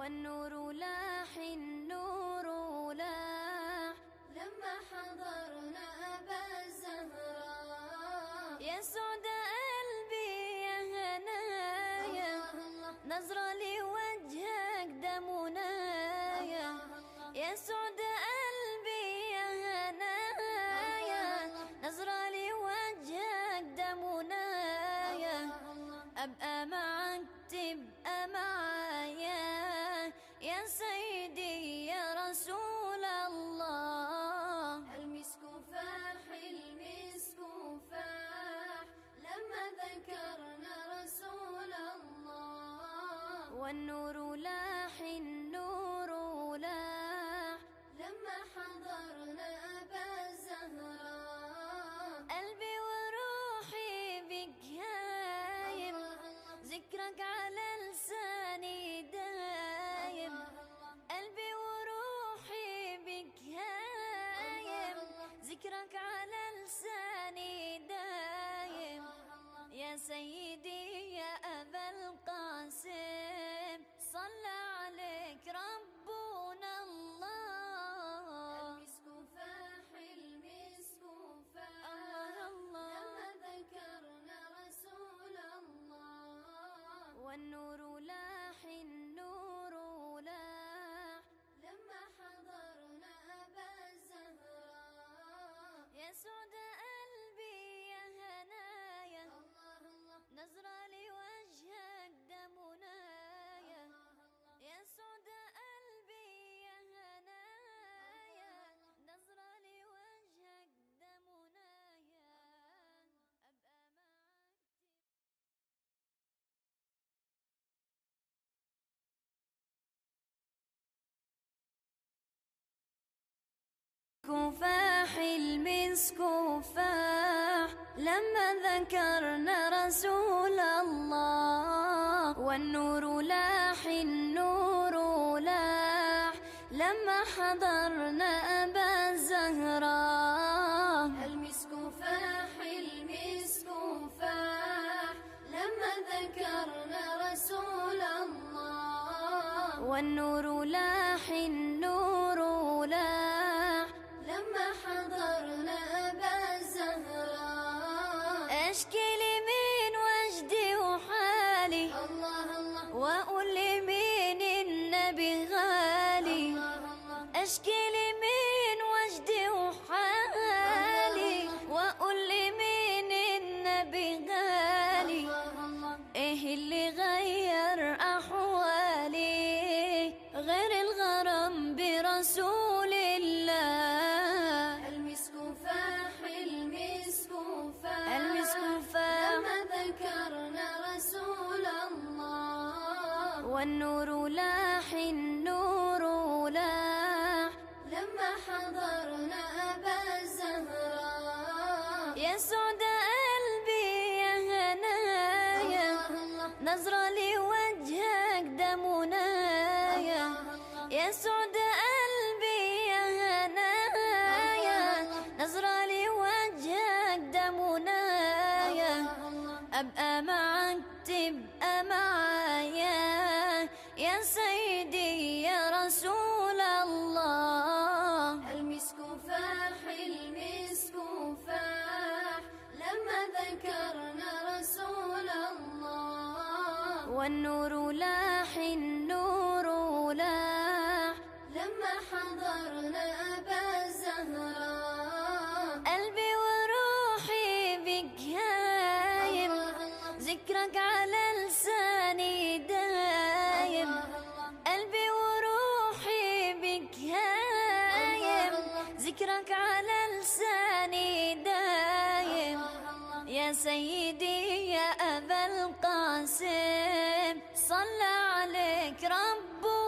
والنور لاح النور لاح لما حضرنا أبا الزهراء. يا سعد قلبي يا هنايا نظرة لوجهك ده منايا. يا سعد قلبي يا هنايا نظرة لوجهك ده منايا. أبقى معك تبقى معايا يا سيدي يا رسول الله. المسك فاح المسك فاح لما ذكرنا رسول الله. والنور لاح النور لاح لما حضرنا أبا الزهراء. قلبي وروحي بك هايم ذكرك على لساني دايم. قلبي وروحي بك هايم ذكرك على لساني دايم. يا سيدي يا أبا القاسم صلى عليك ربنا الله. المسك فاح المسك فاح الله لما ذكرنا رسول الله. والنور لاح النور لاح لما حضرنا أبا الزهراء. يا سعد قلبي يا هنايا نظرة لوجهك ده منايا. يا سعد قلبي يا هنايا نظرة لوجهك ده منايا. أبقى معك فاح المسك فاح لما ذكرنا رسول الله. والنور لاح النور لاح لما حضرنا أبا الزهراء. المسك فاح المسك فاح لما ذكرنا رسول الله. والنور لاح النور لاح لما حضرنا أبا الزهراء. أشكي لمين وجدي وحالي الله الله وأقول لمين النبي غالي. أشكي لمين وجدي وحالي وأقول لمين النبي غالي. إيه اللي غير أحوالي غير الغرام برسول الله. المسك فاح المسك فاح المسك فاح لما ذكرنا رسول الله. والنور لاح النور لاح لما حضرنا أبا الزهراء. يا سعد قلبي يا هنايا نظرة لوجهك ده منايا. يا سعد قلبي يا هنايا نظرة لوجهك ده منايا. أبقى معك تبقى معايا يا سيدي يا رسول الله. المسك فاح المسك فاح لما ذكرنا رسول الله. والنور لاح النور لاح لما حضرنا أبا الزهراء. قلبي وروحي بك هايم ذكرك على لساني دايم. قلبي وروحي بك هايم ذكرك على لساني دايم. يا سيدي يا أبا القاسم صلى عليك ربنا